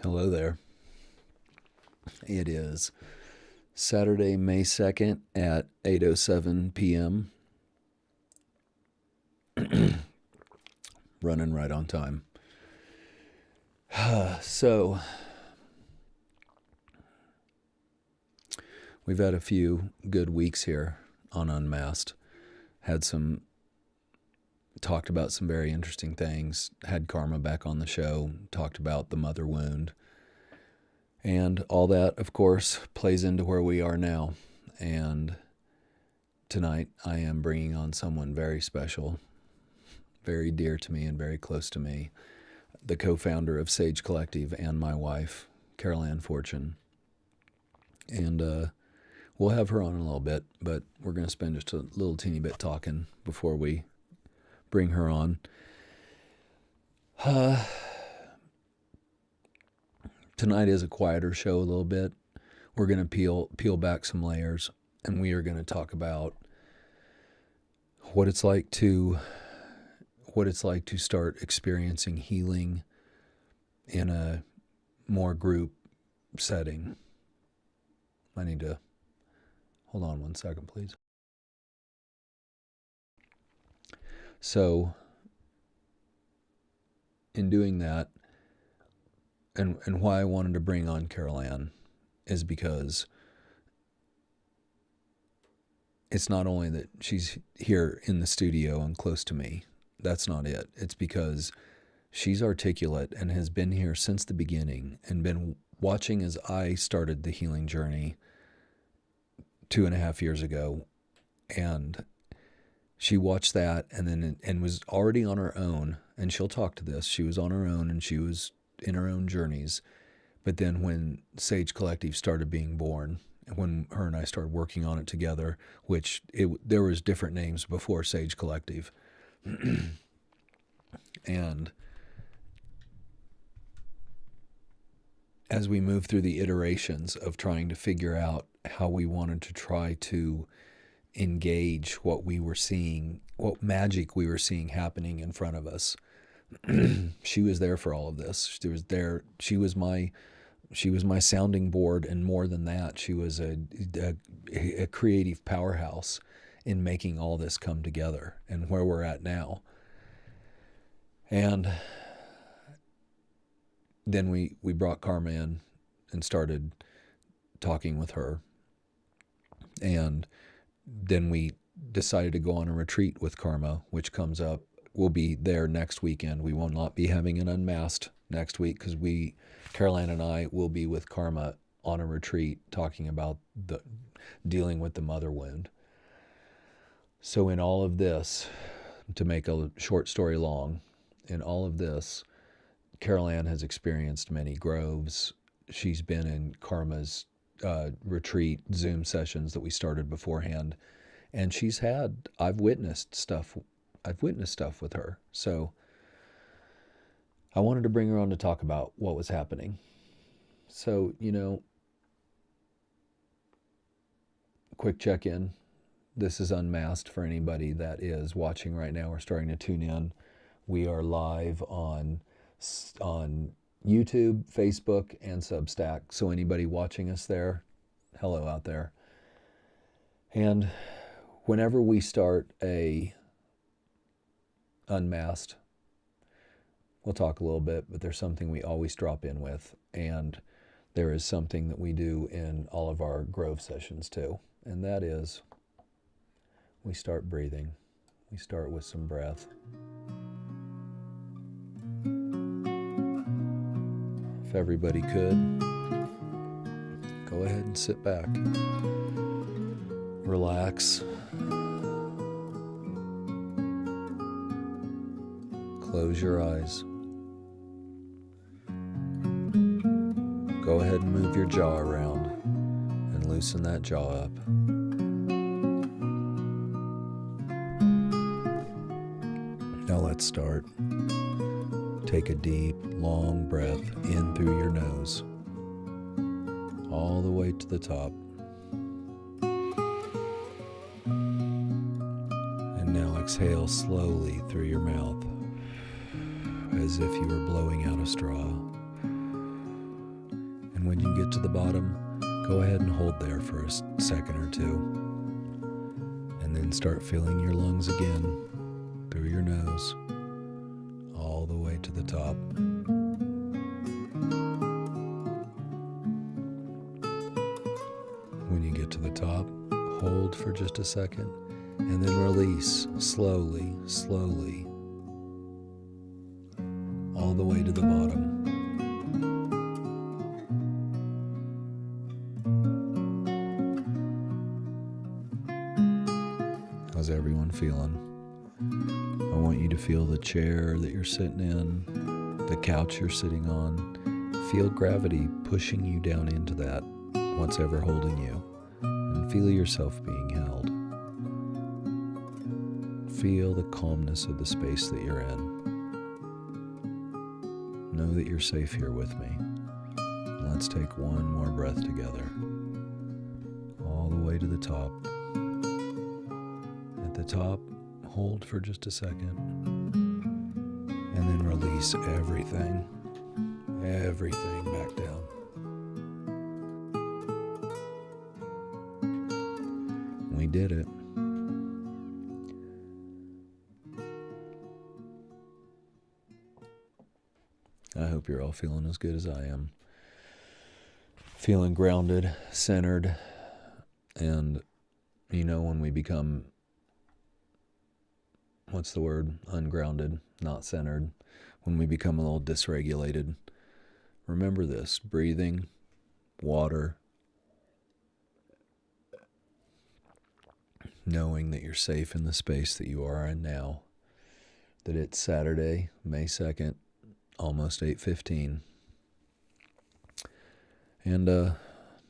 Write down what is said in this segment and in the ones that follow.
Hello there. It is Saturday, May 2nd at 8:07 p.m. Running right on time. So, we've had a few good weeks here on Unmasked. Talked about some very interesting things. Had Karma back on the show, talked about the mother wound. And all that, of course, plays into where we are now. And tonight I am bringing on someone very special, very dear to me and very close to me, the co-founder of Sage Collective and my wife, Carol Ann Fortune. And we'll have her on in a little bit, but we're going to spend just a little teeny bit talking before we bring her on. Tonight is a quieter show a little bit. We're going to peel back some layers, and we are going to talk about what it's like to start experiencing healing in a more group setting. I need to hold on one second, please. So, in doing that, and why I wanted to bring on Carol Ann is because it's not only that she's here in the studio and close to me. That's not it. It's because she's articulate and has been here since the beginning and been watching as I started the healing journey 2.5 years ago. And she watched that and was already on her own. And she'll talk to this. She was on her own and she was in her own journeys. But then when Sage Collective started being born, when her and I started working on it together, there was different names before Sage Collective. And as we moved through the iterations of trying to figure out how we wanted to try to engage what we were seeing, what magic we were seeing happening in front of us, she was there for all of this. She was my sounding board, and more than that, she was a creative powerhouse in making all this come together and where we're at now. And then we brought Karma in and started talking with her. And then we decided to go on a retreat with Karma, which comes up. We'll be there next weekend. We will not be having an Unmasked next week because Carol Ann and I will be with Karma on a retreat talking about dealing with the mother wound. So in all of this, to make a short story long, in all of this, Carol Ann has experienced many groves. She's been in Karma's retreat Zoom sessions that we started beforehand. And I've witnessed stuff with her. So I wanted to bring her on to talk about what was happening. So, quick check-in. This is Unmasked for anybody that is watching right now or starting to tune in. We are live on YouTube, Facebook, and Substack. So anybody watching us there, hello out there. And whenever we start a Unmasked, we'll talk a little bit, but there's something we always drop in with, and there is something that we do in all of our Grove sessions too, and that is we start breathing. We start with some breath. If everybody could, go ahead and sit back. Relax. Close your eyes. Go ahead and move your jaw around and loosen that jaw up. Now let's start. Take a deep, long breath in through your nose, all the way to the top. And now exhale slowly through your mouth, as if you were blowing out a straw. When you get to the bottom, go ahead and hold there for a second or two. And then start filling your lungs again through your nose, all the way to the top. When you get to the top, hold for just a second, and then release slowly, slowly, all the way to the bottom. How's everyone feeling? I want you to feel the chair that you're sitting in, the couch you're sitting on. Feel gravity pushing you down into that, what's ever holding you, and feel yourself being held. Feel the calmness of the space that you're in. Know that you're safe here with me. Let's take one more breath together, all the way to the top. At the top, hold for just a second, and then release everything back down. We did it. I hope you're all feeling as good as I am. Feeling grounded, centered, and when we become, ungrounded, not centered, when we become a little dysregulated, remember this: breathing, water, knowing that you're safe in the space that you are in now, that it's Saturday, May 2nd, almost 8:15. And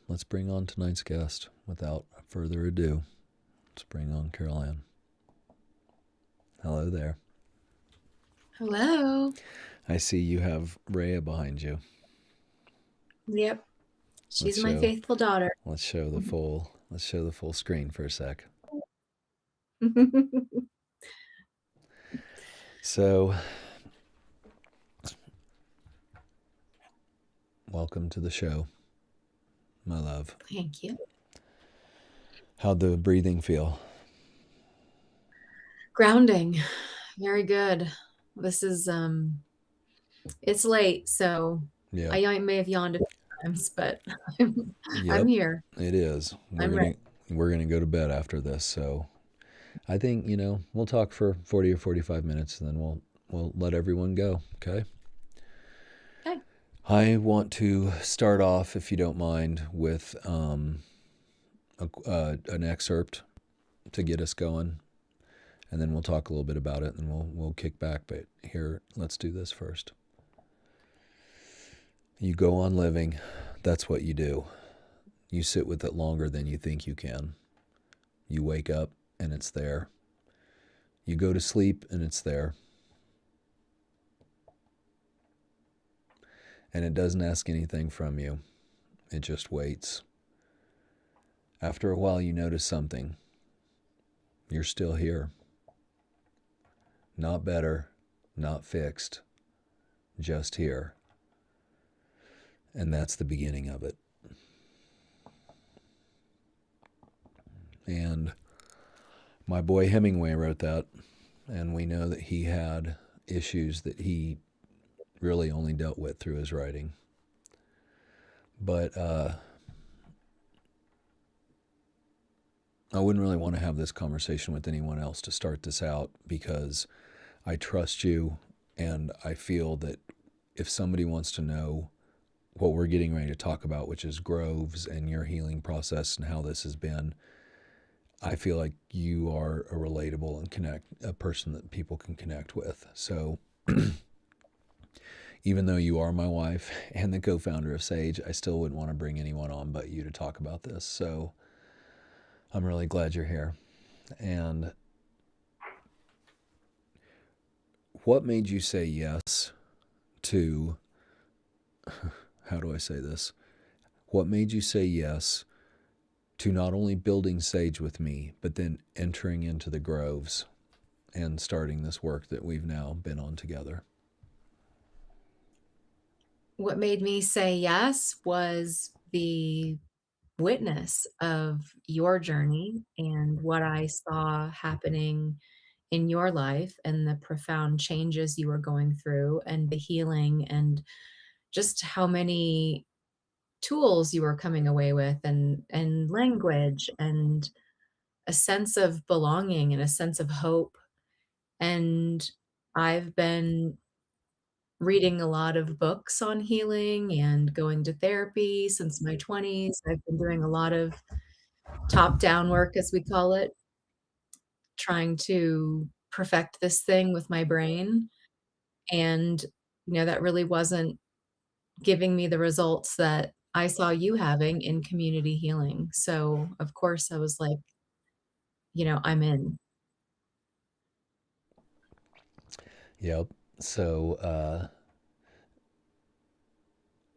let's bring on tonight's guest without further ado. Let's bring on Carol Ann. Hello there. Hello. I see you have Rhea behind you. Yep. She's my faithful daughter. Let's show the full screen for a sec. So, welcome to the show, my love. Thank you. How'd the breathing feel? Grounding. Very good. This is it's late, so Yeah. I may have yawned a few times, but I'm here. It is. We're gonna go to bed after this, so I think we'll talk for 40 or 45 minutes, and then we'll let everyone go. Okay. Okay. I want to start off, if you don't mind, with an excerpt to get us going, and then we'll talk a little bit about it, and we'll kick back. But here, let's do this first. You go on living. That's what you do. You sit with it longer than you think you can. You wake up, and it's there. You go to sleep, and it's there. And it doesn't ask anything from you. It just waits. After a while, you notice something. You're still here. Not better, not fixed, just here. And that's the beginning of it. And my boy Hemingway wrote that, and we know that he had issues that he really only dealt with through his writing. But I wouldn't really want to have this conversation with anyone else to start this out, because I trust you, and I feel that if somebody wants to know what we're getting ready to talk about, which is groves and your healing process and how this has been, I feel like you are a relatable and a person that people can connect with. So even though you are my wife and the co-founder of Sage, I still wouldn't want to bring anyone on but you to talk about this. So I'm really glad you're here. And what made you say yes to, how do I say this? What made you say yes to not only building Sage with me, but then entering into the groves and starting this work that we've now been on together? What made me say yes was the witness of your journey and what I saw happening in your life and the profound changes you were going through and the healing and just how many tools you were coming away with and language and a sense of belonging and a sense of hope. And I've been reading a lot of books on healing and going to therapy since my 20s. I've been doing a lot of top down work, as we call it, trying to perfect this thing with my brain. And, that really wasn't giving me the results that I saw you having in community healing. So, of course, I was like, I'm in. Yep. So,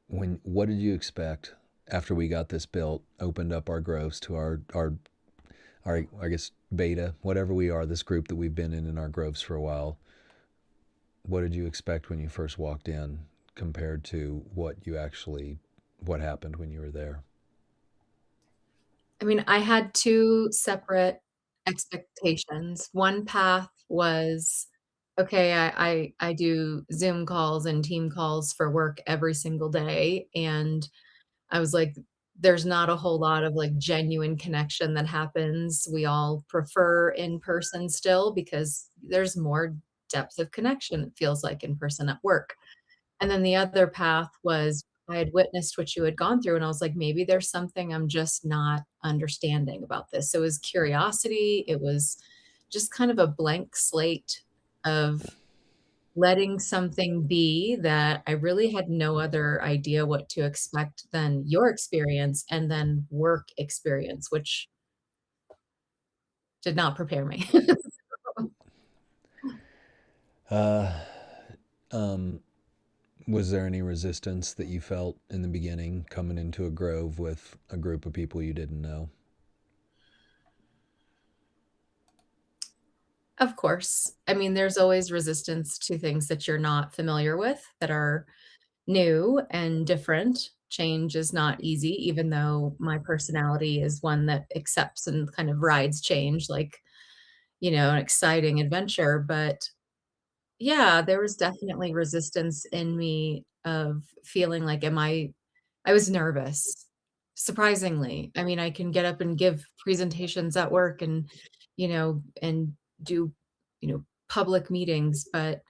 when what did you expect after we got this built, opened up our groves to our I guess beta, whatever we are, this group that we've been in our groves for a while? What did you expect when you first walked in compared to what happened when you were there? I mean, I had 2 separate expectations. One path was, okay, I do Zoom calls and team calls for work every single day, and I was like, there's not a whole lot of, like, genuine connection that happens. We all prefer in person still because there's more depth of connection, it feels like, in person at work. And then the other path was I had witnessed what you had gone through, and I was like, "Maybe there's something I'm just not understanding about this." So it was curiosity, it was just kind of a blank slate of letting something be that I really had no other idea what to expect than your experience and then work experience, which did not prepare me. Uh, um, was there any resistance that you felt in the beginning coming into a grove with a group of people you didn't know? Of course. I mean, there's always resistance to things that you're not familiar with, that are new and different. Change is not easy, even though my personality is one that accepts and kind of rides change like, an exciting adventure. But yeah, there was definitely resistance in me of feeling like, I was nervous, surprisingly. I mean, I can get up and give presentations at work and do, public meetings, but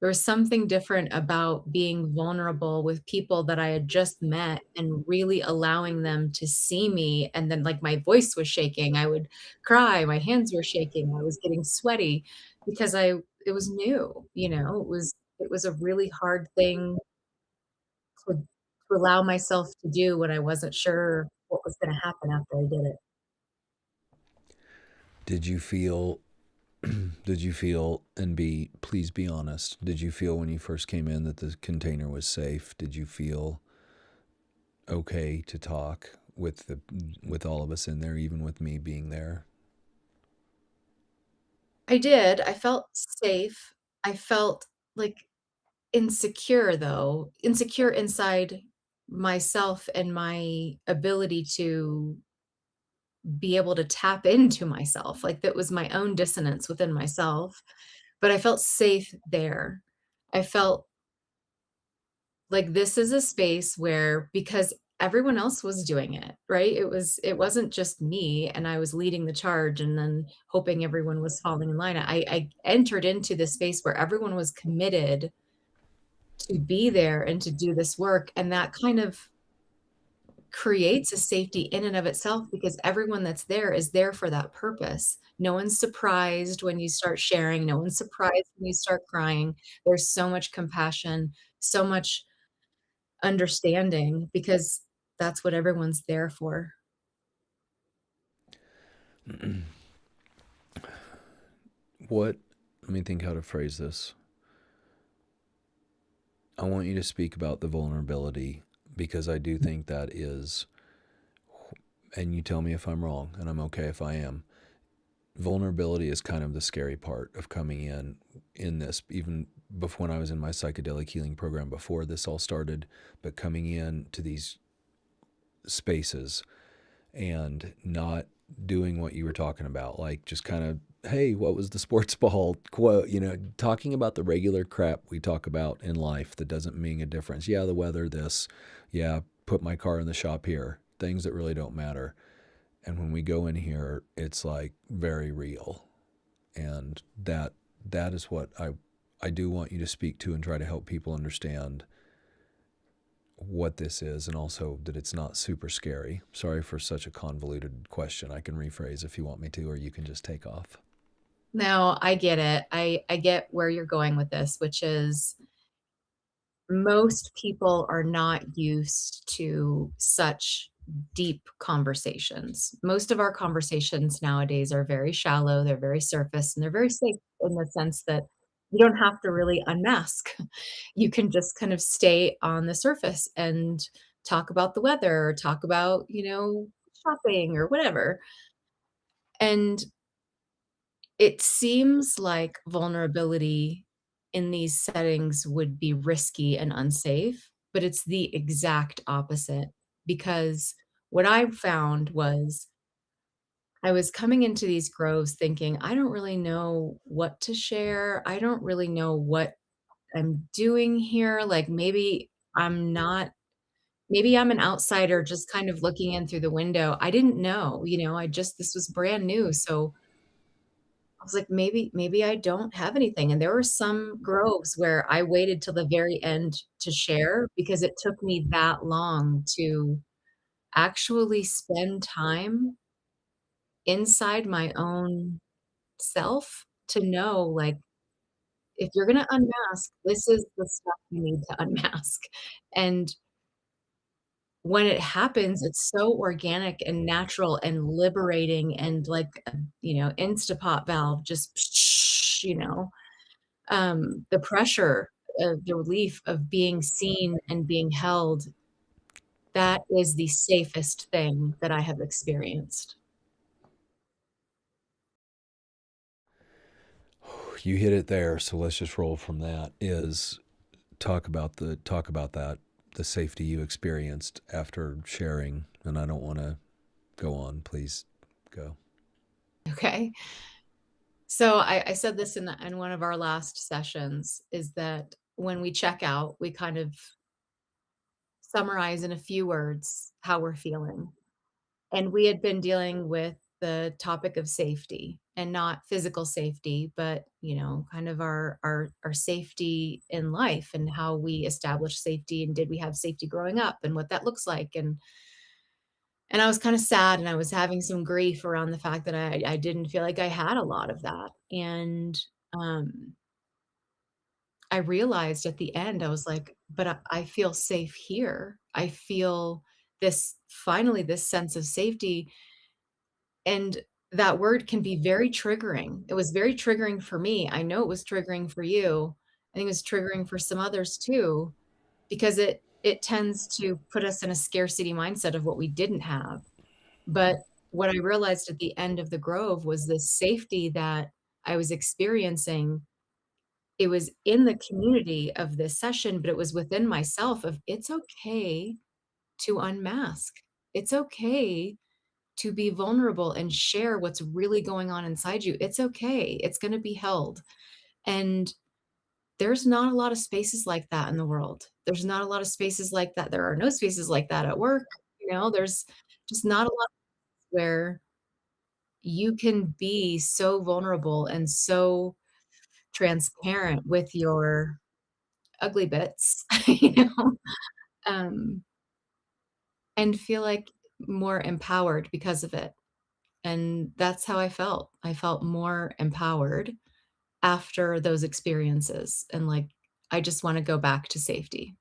there was something different about being vulnerable with people that I had just met and really allowing them to see me, and then, like, my voice was shaking, I would cry, my hands were shaking, I was getting sweaty because I it was new, it was a really hard thing to allow myself to do when I wasn't sure what was gonna happen after I did it. Did you feel did you feel, and please be honest, did you feel when you first came in that the container was safe? Did you feel okay to talk with all of us in there, even with me being there? I did, I felt safe. I felt, like, insecure, though, insecure inside myself and my ability to be able to tap into myself, like, that was my own dissonance within myself, but I felt safe there. I felt like this is a space where because everyone else was doing it, right? It wasn't just me and I was leading the charge and then hoping everyone was falling in line. I entered into this space where everyone was committed to be there and to do this work, and that kind of creates a safety in and of itself because everyone that's there is there for that purpose. No one's surprised when you start sharing, no one's surprised when you start crying. There's so much compassion, so much understanding because that's what everyone's there for. What Let me think how to phrase this. I want you to speak about the vulnerability because I do think that is, and you tell me if I'm wrong, and I'm okay if I am. Vulnerability is kind of the scary part of coming in this, even before, when I was in my psychedelic healing program before this all started, but coming in to these spaces and not doing what you were talking about, like just kind of, hey, what was the sports ball quote? Talking about the regular crap we talk about in life that doesn't mean a difference. Yeah, the weather, this, yeah, put my car in the shop here, things that really don't matter. And when we go in here, it's like very real. And that is what I do want you to speak to and try to help people understand what this is, and also that it's not super scary. Sorry for such a convoluted question. I can rephrase if you want me to, or you can just take off. No, I get it. I get where you're going with this, which is most people are not used to such deep conversations. Most of our conversations nowadays are very shallow, they're very surface, and they're very safe in the sense that you don't have to really unmask. You can just kind of stay on the surface and talk about the weather or talk about, shopping or whatever. And it seems like vulnerability in these settings would be risky and unsafe, but it's the exact opposite because what I found was I was coming into these groves thinking, I don't really know what to share. I don't really know what I'm doing here. Like maybe I'm an outsider just kind of looking in through the window. I didn't know, this was brand new. So I was like, maybe I don't have anything, and there were some groves where I waited till the very end to share because it took me that long to actually spend time inside my own self to know, like, if you're gonna unmask, this is the stuff you need to unmask, and when it happens, it's so organic and natural and liberating and like a, Instapot valve just, the pressure, the relief of being seen and being held, that is the safest thing that I have experienced. You hit it there, so let's just roll from that. Is talk about that, the safety you experienced after sharing. And I don't want to go on. Please go. Okay. So I said this in one of our last sessions is that when we check out, we kind of summarize in a few words how we're feeling. And we had been dealing with the topic of safety and not physical safety, but, kind of our safety in life and how we establish safety and did we have safety growing up and what that looks like. And I was kind of sad and I was having some grief around the fact that I didn't feel like I had a lot of that. And um I realized at the end, I was like, but I feel safe here. I feel this sense of safety. And that word can be very triggering. It was very triggering for me. I know it was triggering for you. I think it was triggering for some others too, because it tends to put us in a scarcity mindset of what we didn't have. But what I realized at the end of the grove was the safety that I was experiencing. It was in the community of this session, but it was within myself of it's okay to unmask. It's okay to be vulnerable and share what's really going on inside you. It's okay. It's going to be held. And there's not a lot of spaces like that in the world. There's not a lot of spaces like that. There are no spaces like that at work. There's just not a lot where you can be so vulnerable and so transparent with your ugly bits, um, and feel like more empowered because of it. And that's how I felt. I felt more empowered after those experiences, and, like, I just wanna go back to safety.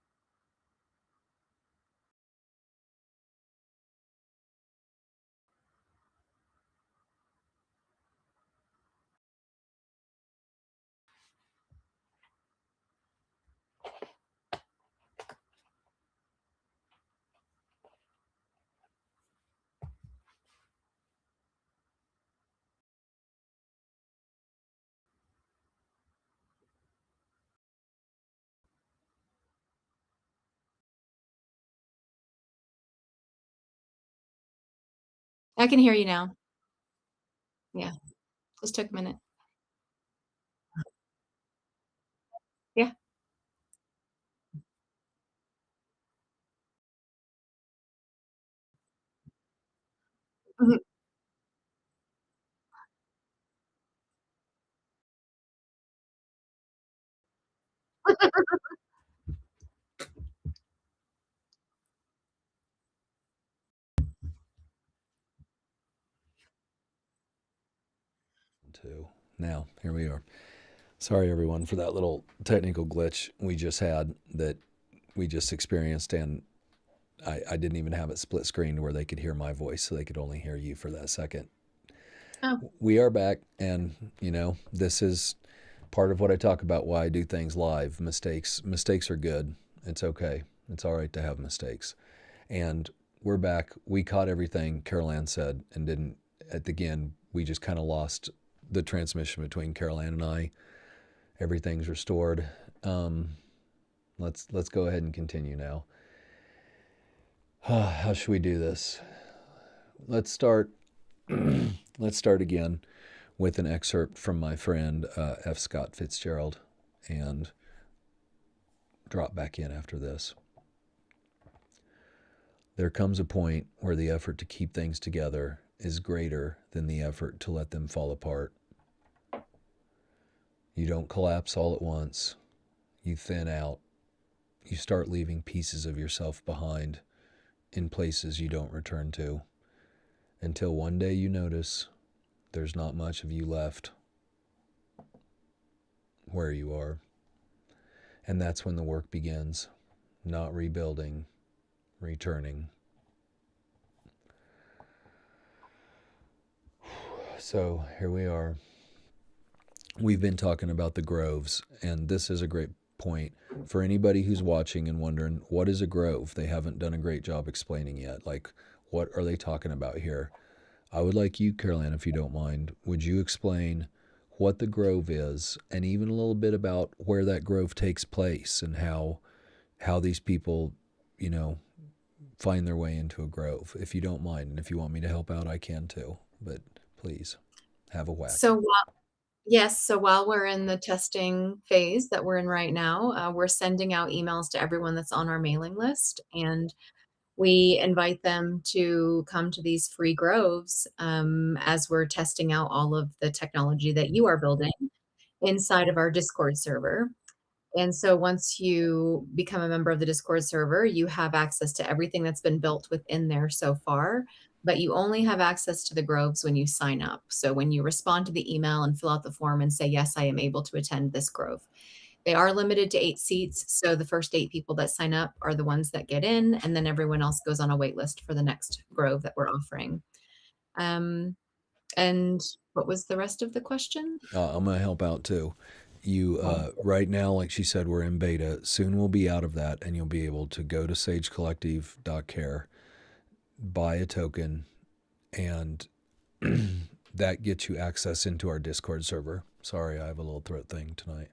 I can hear you now. Yeah, just took a minute. Yeah. Mhm. Too. Now, here we are. Sorry, everyone, for that little technical glitch we just had that we just experienced. And I didn't even have it split screen where they could hear my voice, so they could only hear you for that second. Oh, We are back, and, this is part of what I talk about why I do things live. Mistakes are good. It's okay. It's all right to have mistakes. And we're back. We caught everything Carol Ann said and didn't. At the end, we just kind of lost the transmission between Carol Ann and I. Everything's restored. Um, let's go ahead and continue now. How should we do this? Let's start. Let's start again with an excerpt from my friend F. Scott Fitzgerald, and drop back in after this. There comes a point where the effort to keep things together is greater than the effort to let them fall apart. You don't collapse all at once. You thin out. You start leaving pieces of yourself behind in places you don't return to, until one day you notice there's not much of you left where you are. And that's when the work begins. Not rebuilding, returning. So here we are. We've been talking about the groves, and this is a great point for anybody who's watching and wondering, what is a grove? They haven't done a great job explaining yet. Like, what are they talking about here? I would like you, Caroline, if you don't mind, would you explain what the grove is, and even a little bit about where that grove takes place, and how these people, you know, find their way into a grove, if you don't mind. And if you want me to help out, I can too. But please, have a whack. so yes, so while we're in the testing phase that we're in right now, we're sending out emails to everyone that's on our mailing list, and we invite them to come to these free groves, as we're testing out all of the technology that you are building inside of our Discord server. And so once you become a member of the Discord server, you have access to everything that's been built within there so far, but you only have access to the groves when you sign up. So when you respond to the email and fill out the form and say, yes, I am able to attend this grove. They are limited to 8 seats. So the first 8 people that sign up are the ones that get in, and then everyone else goes on a wait list for the next grove that we're offering. Um, and what was the rest of the question? I'm going to help out too. You, Oh, right now, like she said, we're in beta. Soon we'll be out of that, and you'll be able to go to sagecollective.care, buy a token, and that gets you access into our Discord server. Sorry, I have a little throat thing tonight.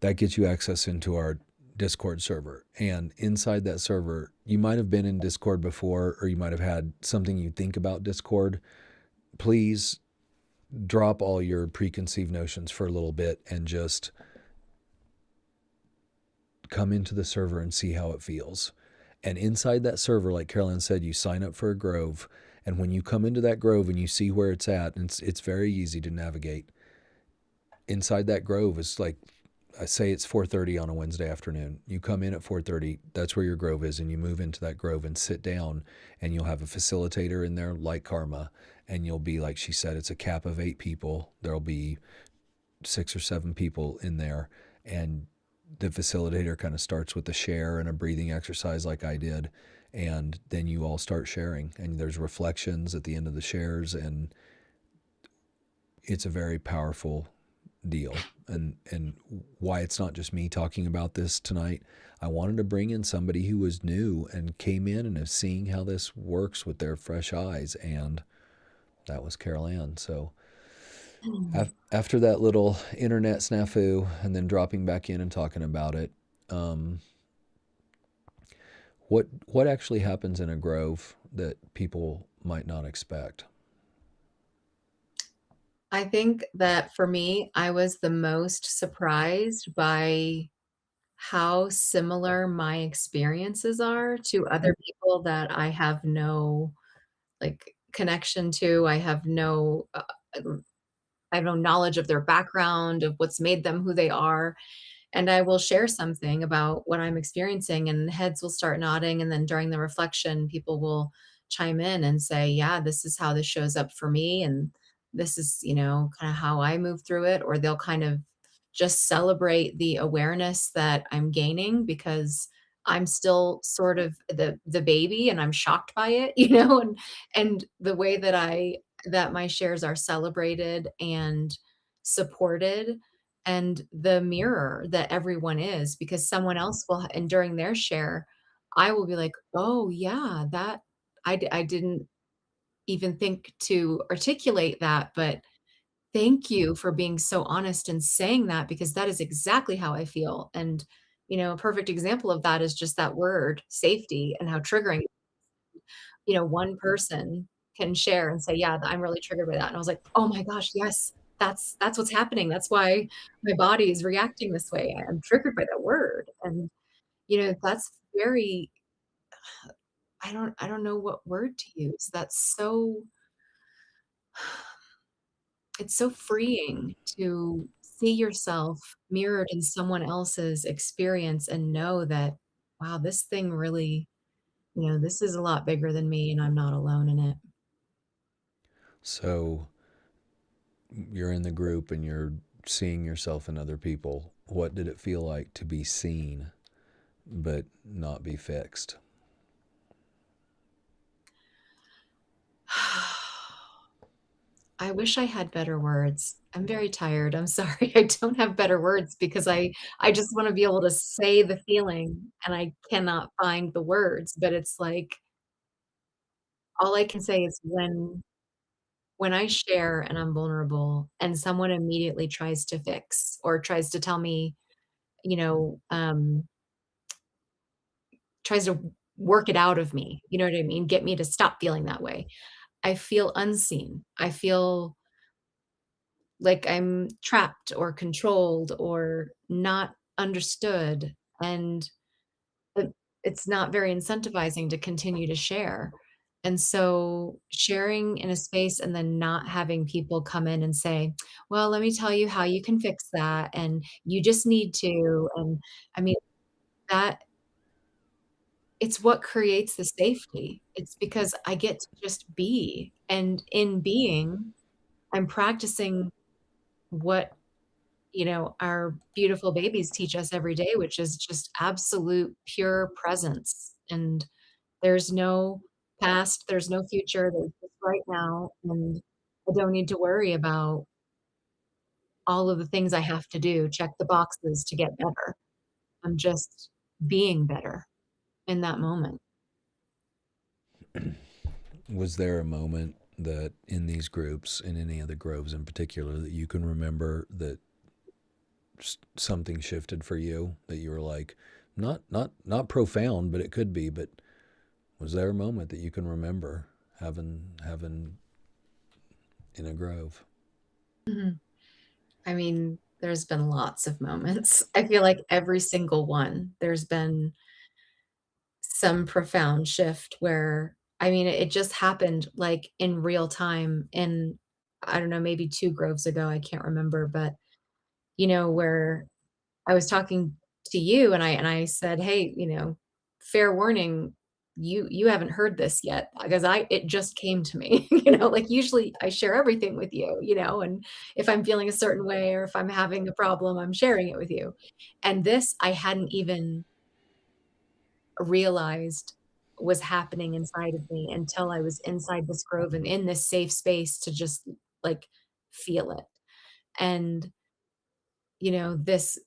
That gets you access into our Discord server. And inside that server, you might have been in Discord before, or you might have had something you think about Discord. Please drop all your preconceived notions for a little bit and just come into the server and see how it feels. And inside that server, like Carolyn said, you sign up for a grove. And when you come into that grove and you see where it's at, and it's very easy to navigate. Inside that grove is like, I say it's 4:30 on a Wednesday afternoon. You come in at 4:30, that's where your grove is, and you move into that grove and sit down, and you'll have a facilitator in there like Karma, and you'll be, like she said, it's a cap of 8 people. There'll be 6 or 7 people in there, and the facilitator kind of starts with a share and a breathing exercise like I did, and then you all start sharing, and there's reflections at the end of the shares, and it's a very powerful deal. And why it's not just me talking about this tonight, I wanted to bring in somebody who was new and came in and is seeing how this works with their fresh eyes, and that was Carol Ann. So after that little internet snafu and then dropping back in and talking about it, um, what actually happens in a grove that people might not expect. I think that for me, I was the most surprised by how similar my experiences are to other people that I have no, like, connection to. I have no knowledge of their background, of what's made them who they are. And I will share something about what I'm experiencing, and heads will start nodding, and then during the reflection, people will chime in and say, "Yeah, this is how this shows up for me, and this is, kinda how I move through it," or they'll kind of just celebrate the awareness that I'm gaining because I'm still sort of the baby and I'm shocked by it, and the way that my shares are celebrated and supported and the mirror that everyone is because someone else will and during their share, I will be like, "Oh, yeah, that I didn't even think to articulate that, but thank you for being so honest and saying that because that is exactly how I feel." And, a perfect example of that is just that word, safety, and how triggering, one person can share and say, "Yeah, I'm really triggered by that." And I was like, "Oh my gosh, yes, that's what's happening. That's why my body is reacting this way. I'm triggered by that word." And, that's very I don't know what word to use. That's so it's so freeing to see yourself mirrored in someone else's experience and know that, wow, this thing really, this is a lot bigger than me and I'm not alone in it. So you're in the group and you're seeing yourself in other people. What did it feel like to be seen but not be fixed? I wish I had better words. I'm very tired. I'm sorry. I don't have better words because I just wanna be able to say the feeling, and I cannot find the words, but it's like, all I can say is when I share and I'm vulnerable and someone immediately tries to fix or tries to tell me, you know, tries to work it out of me, you know what I mean? Get me to stop feeling that way. I feel unseen. I feel like I'm trapped or controlled or not understood, and it it's not very incentivizing to continue to share. And so sharing in a space and then not having people come in and say, "Well, let me tell you how you can fix that, and you just need to," and I mean, that it's what creates the safety. It's because I get to just be, and in being, I'm practicing what our beautiful babies teach us every day, which is just absolute pure presence. And there's no past, there's no future, there's just right now. And I don't need to worry about all of the things I have to do, check the boxes to get better. I'm just being better in that moment. Was there a moment that in these groups, in any of the groves in particular, that you can remember that something shifted for you, that you were like, not profound, but it could be, but was there a moment that you can remember having in a grove? Mhm. I mean, there's been lots of moments. I feel like every single one, there's been some profound shift where I mean, it just happened, like, in real time in I don't know, maybe 2 groves ago, I can't remember, but, where I was talking to you and I said, "Hey, fair warning, you haven't heard this yet," because I it just came to me, like, usually I share everything with you, and if I'm feeling a certain way or if I'm having a problem, I'm sharing it with you. And this, I hadn't even realized was happening inside of me until I was inside this grove and in this safe space to just, like, feel it. And, this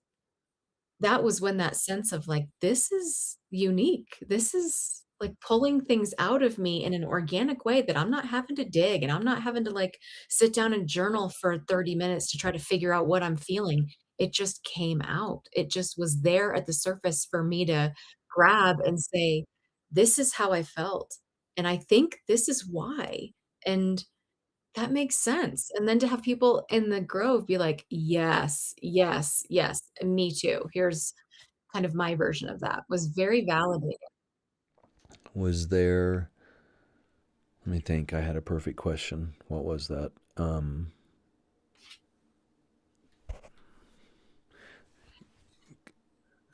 that was when that sense of, like, "This is unique. This is, like, pulling things out of me in an organic way that I'm not having to dig, and I'm not having to, like, sit down and journal for 30 minutes to try to figure out what I'm feeling." It just came out. It just was there at the surface for me to grab and say, "This is how I felt." and I think this is why, and that makes sense, and then to have people in the grove be like, "Yes, yes, yes, me too. Here's kind of my version of that," was very validating. Was there, let me think, I had a perfect question. What was that?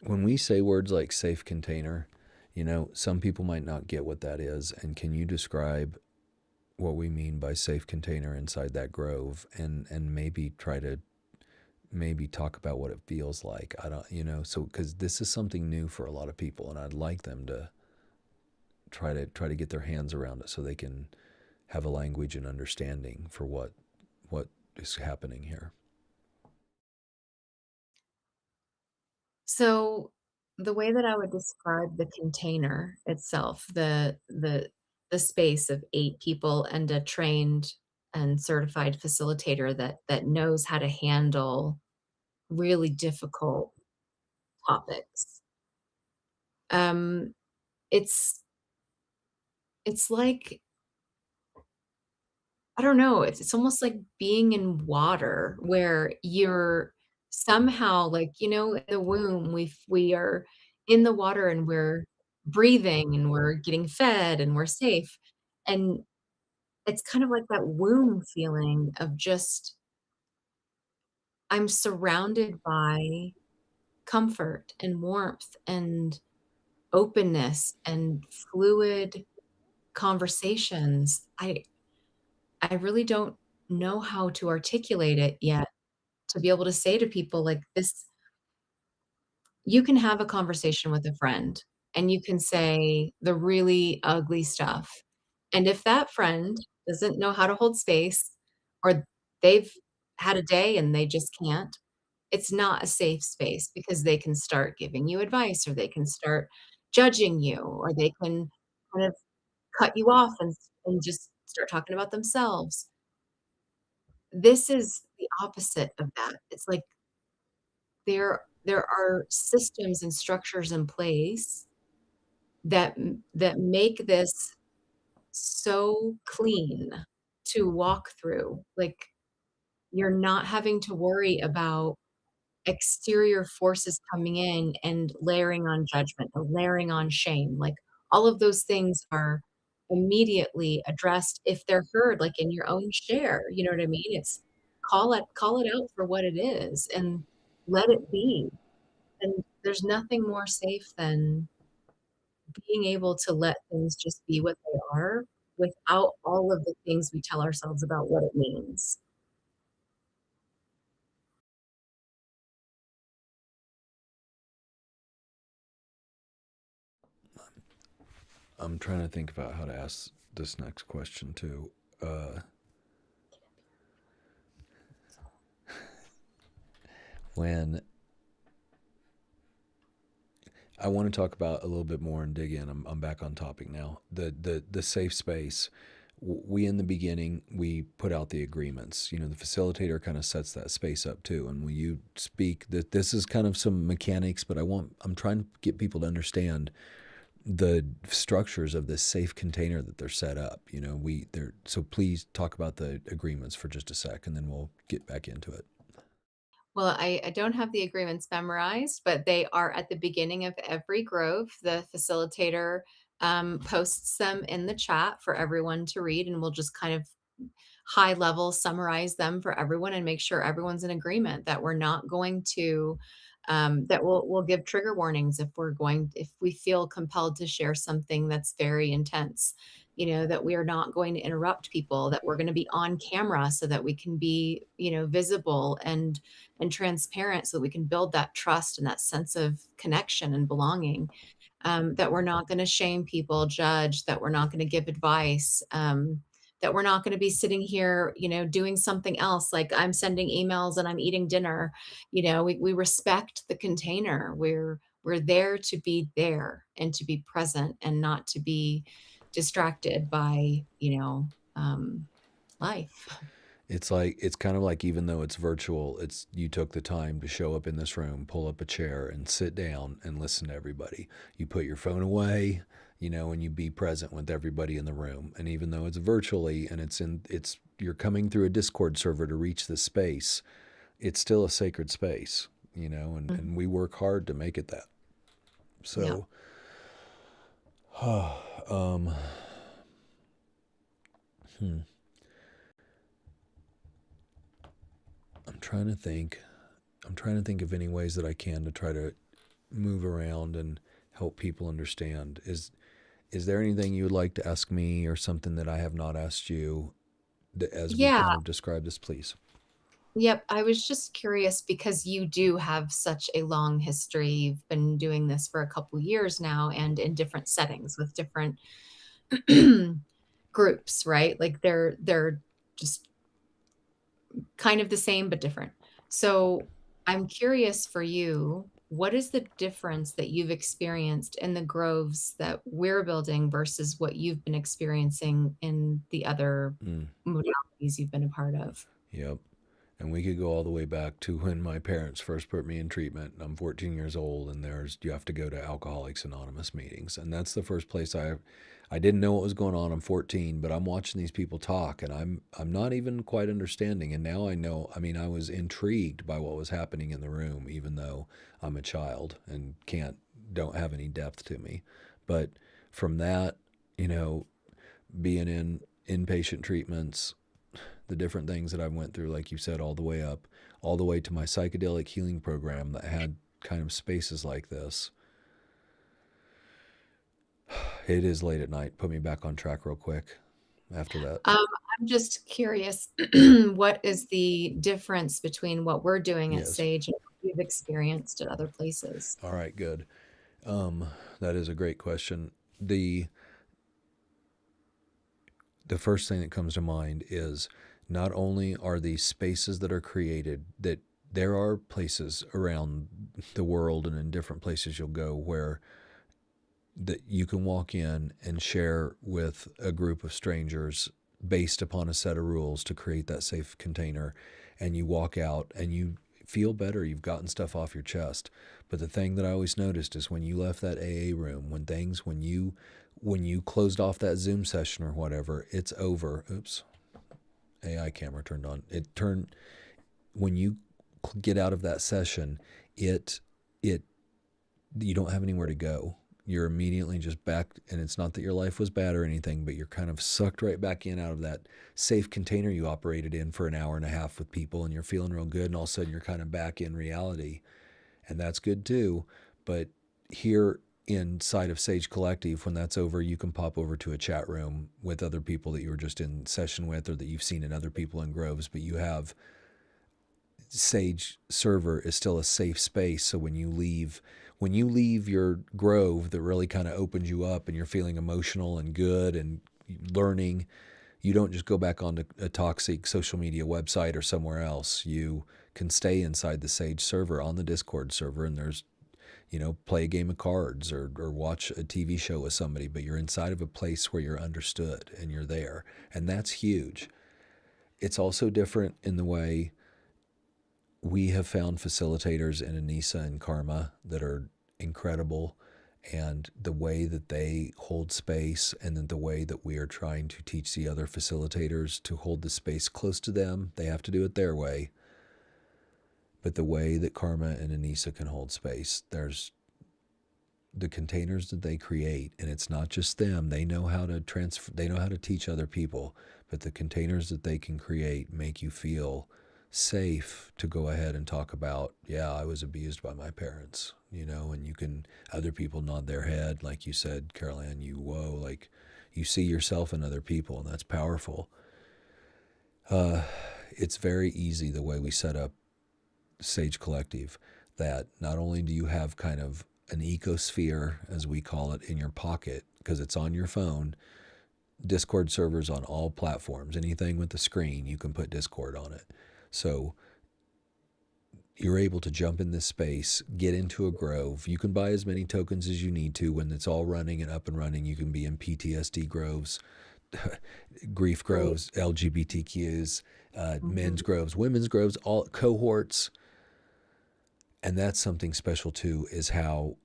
When we say words like safe container, some people might not get what that is. And can you describe what we mean by safe container inside that grove, and maybe try to maybe talk about what it feels like? I don't, so because this is something new for a lot of people, and I'd like them to try to get their hands around it so they can have a language and understanding for what is happening here. So, the way that I would describe the container itself, the space of 8 people and a trained and certified facilitator that knows how to handle really difficult topics. Um, it's it's like I don't know, it's almost like being in water where you're somehow like, in the womb, we are in the water and we're breathing and we're getting fed and we're safe. And it's kind of like that womb feeling of just I'm surrounded by comfort and warmth and openness and fluid conversations. I really don't know how to articulate it yet to be able to say to people like this you can have a conversation with a friend and you can say the really ugly stuff. And if that friend doesn't know how to hold space or they've had a day and they just can't, it's not a safe space because they can start giving you advice or they can start judging you or they can kind of cut you off and just start talking about themselves. This is the opposite of that. It's like there are systems and structures in place that make this so clean to walk through. Like, you're not having to worry about exterior forces coming in and layering on judgment or layering on shame. Like, all of those things are immediately addressed if they're heard, like, in your own share, you know what I mean? It's call it out for what it is and let it be. And there's nothing more safe than being able to let things just be what they are without all of the things we tell ourselves about what it means. I'm trying to think about how to ask this next question too. Uh, when I want to talk about a little bit more and dig in. I'm back on topic now. The safe space. We in the beginning we put out the agreements. The facilitator kind of sets that space up too. And when you speak, that this is kind of some mechanics, but I'm trying to get people to understand the structures of this safe container that they're set up. So please talk about the agreements for just a sec, and then we'll get back into it. Well, I don't have the agreements memorized, but they are at the beginning of every grove. The facilitator posts them in the chat for everyone to read, and we'll just kind of high level summarize them for everyone and make sure everyone's in agreement that we're not going to that we'll give trigger warnings if we feel compelled to share something that's very intense, that we are not going to interrupt people, that we're going to be on camera so that we can be, visible and transparent so that we can build that trust and that sense of connection and belonging, that we're not going to shame people, judge, that we're not going to give advice, that we're not going to be sitting here, doing something else like I'm sending emails and I'm eating dinner. We respect the container. We're there to be there and to be present and not to be distracted by, life. It's kind of like, even though it's virtual, it's you took the time to show up in this room, pull up a chair, and sit down and listen to everybody. You put your phone away. and you be present with everybody in the room. And even though it's virtually and you're coming through a Discord server to reach this space, it's still a sacred space, and Mhm. we work hard to make it that. Yeah. So, um, hmm, I'm trying to think. I'm trying to think of any ways that I can to try to move around and help people understand. Is there anything you would like to ask me or something that I have not asked you as we Yeah. kind of describe this, please? Yep. I was just curious because you do have such a long history. You've been doing this for a couple years now and in different settings with different groups, right? Like they're just kind of the same but different. So I'm curious for you, what is the difference that you've experienced in the groves that we're building versus what you've been experiencing in the other Mm, modalities you've been a part of? yep. And we could go all the way back to when my parents first put me in treatment. I'm 14 years old, and you have to go to Alcoholics Anonymous meetings, and that's the first place I didn't know what was going on. I'm 14, but I'm watching these people talk, and I'm not even quite understanding. And now I know. I mean, I was intrigued by what was happening in the room, even though I'm a child and don't have any depth to me. But from that, you know, being in inpatient treatments, the different things that I went through, like you said, all the way to my psychedelic healing program that had kind of spaces like this. It is late at night. Put me back on track real quick after that. Um, I'm just curious, what is the difference between what we're doing at Yes. Sage and what you've experienced at other places? All right, good. Um, that is a great question. The first thing that comes to mind is not only are these spaces that are created, that there are places around the world and in different places you'll go where that you can walk in and share with a group of strangers based upon a set of rules to create that safe container, and you walk out and you feel better, you've gotten stuff off your chest. But the thing that I always noticed is when you left that AA room, when you closed off that Zoom session or whatever, it's over. Oops, AI camera turned on. It turned When you get out of that session, it it you don't have anywhere to go. You're immediately just back, and it's not that your life was bad or anything, but you're kind of sucked right back in out of that safe container you operated in for an hour and a half with people, and you're feeling real good, and all of a sudden you're kind of back in reality, and that's good too. But here inside of Sage Collective, when that's over, you can pop over to a chat room with other people that you were just in session with or that you've seen in other people in groves, but you have Sage server is still a safe space. So when you leave your grove that really kind of opens you up and you're feeling emotional and good and learning, you don't just go back onto a toxic social media website or somewhere else. You can stay inside the Sage server on the Discord server, and there's play a game of cards or watch a TV show with somebody, but you're inside of a place where you're understood and you're there. And that's huge. It's also different in the way we have found facilitators in Anissa and Karma that are incredible, and the way that they hold space, and then the way that we are trying to teach the other facilitators to hold the space close to them. They have to do it their way, but the way that Karma and Anissa can hold space, there's the containers that they create, and it's not just them. They know how to transfer, they know how to teach other people, but the containers that they can create make you feel safe to go ahead and talk about, yeah, I was abused by my parents, and you can, other people nod their head, like you said, Carol Ann, like you see yourself in other people, and that's powerful. It's very easy the way we set up Sage Collective, that not only do you have kind of an ecosphere, as we call it, in your pocket because it's on your phone. Discord servers on all platforms. Anything with a screen, you can put Discord on it. So you're able to jump in this space, get into a grove. You can buy as many tokens as you need to when it's all running and up and running. You can be in PTSD groves, grief Right. groves, LGBTQs, men's Mhm. groves, women's groves, all cohorts. And that's something special too, is how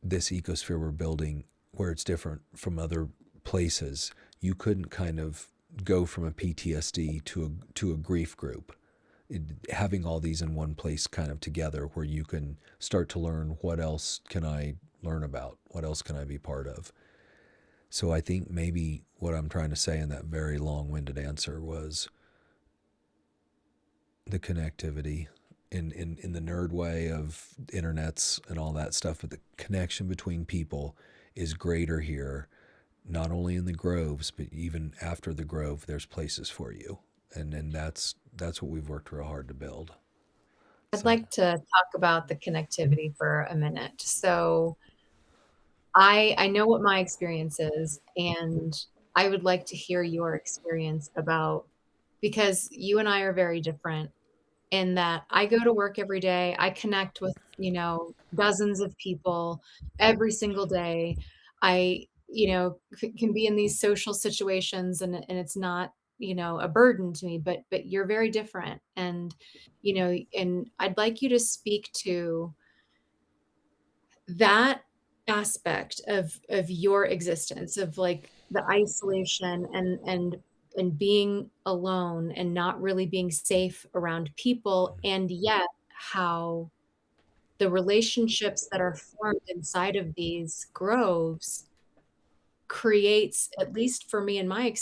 this ecosphere we're building, where it's different from other places. You couldn't kind of go from a PTSD to a grief group. Having all these in one place kind of together where you can start to learn what else can I learn about? What else can I be part of? So I think maybe what I'm trying to say in that very long-winded answer was the connectivity in the nerd way of internets and all that stuff, but the connection between people is greater here, not only in the groves, but even after the grove, there's places for you. And that's what we've worked real hard to build. I'd So like to talk about the connectivity for a minute. So I know what my experience is, and I would like to hear your experience about, because you and I are very different in that I go to work every day. I connect with, dozens of people every single day. I, can be in these social situations, and it's not, a burden to me, but you're very different. And I'd like you to speak to that aspect of your existence, of like the isolation and being alone and not really being safe around people, and yet how the relationships that are formed inside of these groves creates, at least for me in my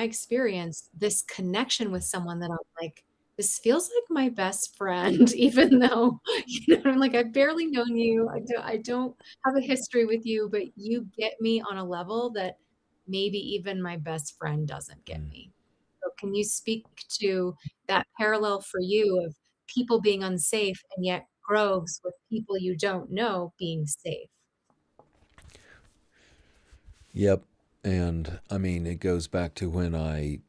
experience, this connection with someone that I'm like, "This feels like my best friend," even though, I'm like, "I've barely known you. I don't have a history with you, but you get me on a level that maybe even my best friend doesn't get mm. me." So can you speak to that parallel for you of people being unsafe and yet groves with people you don't know being safe? Yep. And I mean, it goes back to when my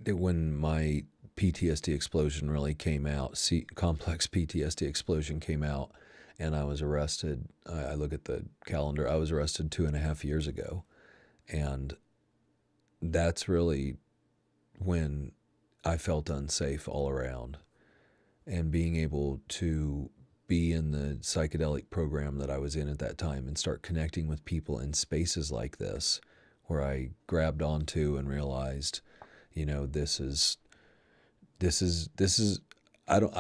PTSD explosion really came out, complex PTSD explosion came out, and I was arrested. I look at the calendar. I was arrested 2.5 years ago, and that's really when I felt unsafe all around. And being able to be in the psychedelic program that I was in at that time and start connecting with people in spaces like this, where I grabbed onto and realized, this is this is I don't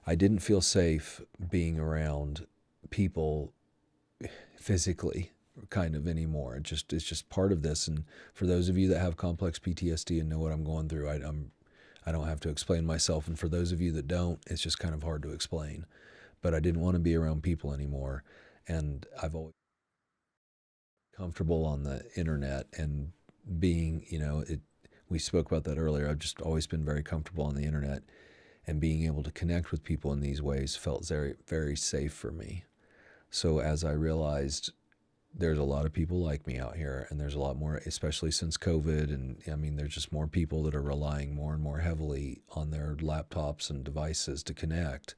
I didn't feel safe being around people physically kind of anymore. It's just part of this. And for those of you that have complex PTSD and know what I'm going through, I don't have to explain myself. And for those of you that don't, it's just kind of hard to explain. But I didn't want to be around people anymore, and I've always been comfortable on the internet and being, it. We spoke about that earlier. I've just always been very comfortable on the internet, and being able to connect with people in these ways felt very, very safe for me. So as I realized there's a lot of people like me out here, and there's a lot more, especially since COVID. And I mean, there's just more people that are relying more and more heavily on their laptops and devices to connect.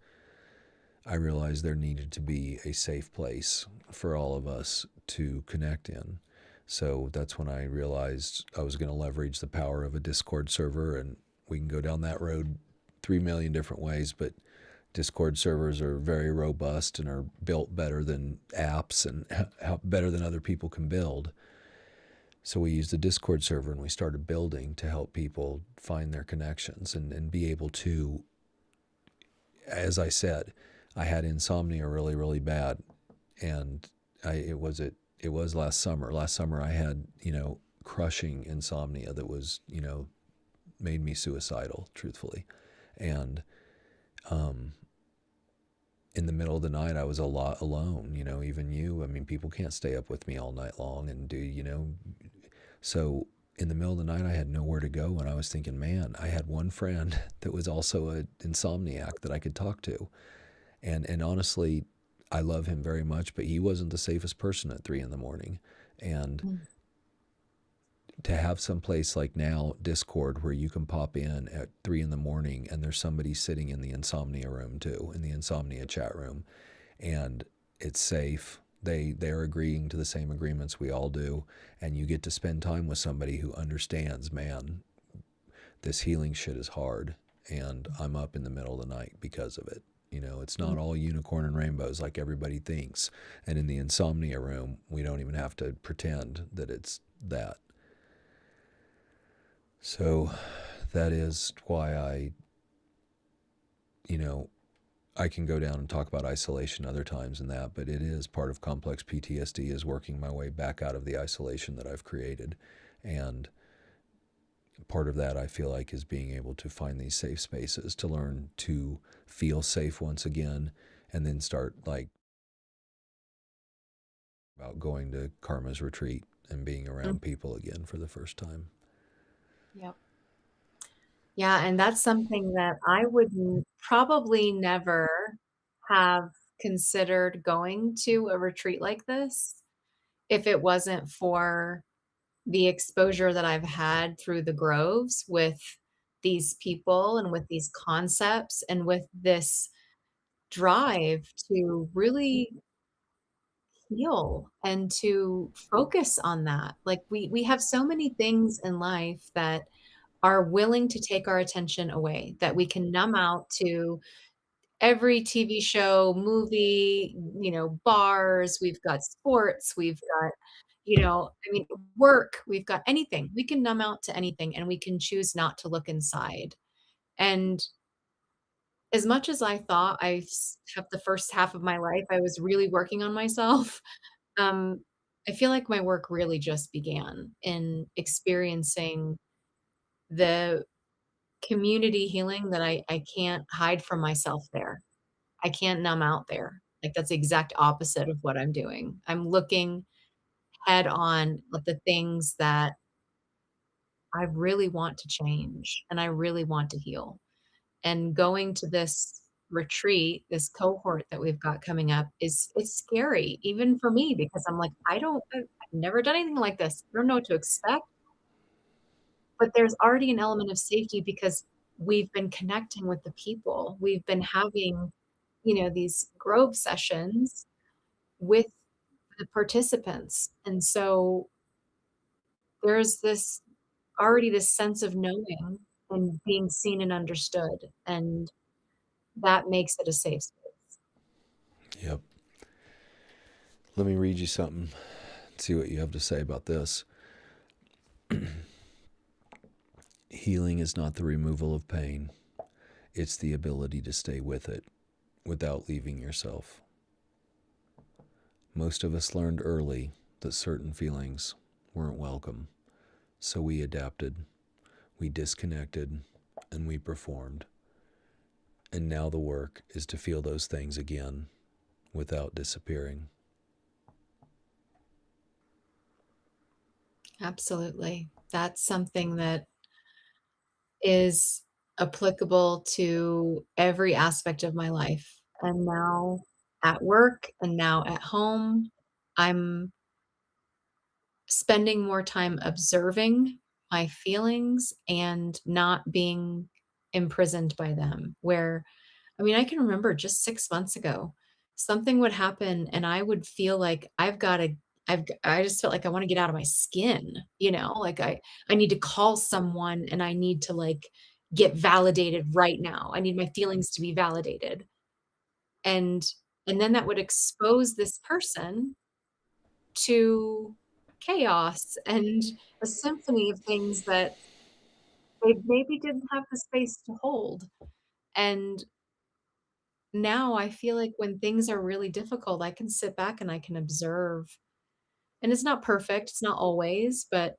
I realized there needed to be a safe place for all of us to connect in. So that's when I realized I was going to leverage the power of a Discord server, and we can go down that road 3 million different ways, but Discord servers are very robust and are built better than apps and better than other people can build. So we used the Discord server and we started building to help people find their connections and be able to, as I said, I had insomnia really, really bad. And it was last summer. Last summer I had, crushing insomnia that was, made me suicidal, truthfully. And um, in the middle of the night, I was a lot alone. Even you. I mean, people can't stay up with me all night long and do. So in the middle of the night, I had nowhere to go, and I was thinking, man, I had one friend that was also an insomniac that I could talk to, and honestly, I love him very much, but he wasn't the safest person at 3 in the morning, and Mm. to have some place like now Discord where you can pop in at 3 in the morning and there's somebody sitting in the insomnia room too, in the insomnia chat room, and it's safe. They're agreeing to the same agreements we all do, and you get to spend time with somebody who understands, man, this healing shit is hard, and I'm up in the middle of the night because of it. You know, it's Mm. not all unicorn and rainbows like everybody thinks. And in the insomnia room, we don't even have to pretend that it's that. So that is why you know, I can go down and talk about isolation other times and that, but it is part of complex PTSD is working my way back out of the isolation that I've created. And part of that I feel like is being able to find these safe spaces to learn to feel safe once again and then start like about going to Karma's retreat and being Mm. around people again for the first time. Yep. Yeah, and that's something that I would probably never have considered going to a retreat like this if it wasn't for the exposure that I've had through the groves with these people and with these concepts and with this drive to really heal and to focus on that. Like we have so many things in life that are willing to take our attention away, that we can numb out to every TV show, movie, bars, we've got sports, we've got, I mean, work, we've got anything. We can numb out to anything and we can choose not to look inside. And as much as I thought have the first half of my life, I was really working on myself. Um, I feel like my work really just began in experiencing the community healing that I can't hide from myself there. I can't numb out there. Like, that's the exact opposite of what I'm doing. I'm looking head on at the things that I really want to change and I really want to heal. And going to this retreat, this cohort that we've got coming up it's scary even for me because I'm like, I've never done anything like this. I don't know what to expect, but there's already an element of safety because we've been connecting with the people. We've been having, these grove sessions with the participants. And so there's this sense of knowing and being seen and understood. And that makes it a safe space. Yep. Let me read you something, see what you have to say about this. Healing is not the removal of pain, it's the ability to stay with it without leaving yourself. Most of us learned early that certain feelings weren't welcome, so we adapted, we disconnected, and we performed. And now the work is to feel those things again without disappearing. Absolutely. That's something that is applicable to every aspect of my life. And now at work and now at home, I'm spending more time observing my feelings and not being imprisoned by them. Where, I mean, I can remember just 6 months ago, something would happen and I would feel like I just felt like I wanna get out of my skin, like I need to call someone and I need to, like, get validated right now. I need my feelings to be validated. And and then that would expose this person to chaos and a symphony of things that they maybe didn't have the space to hold. And now I feel like when things are really difficult, I can sit back and I can observe. And it's not perfect, it's not always, but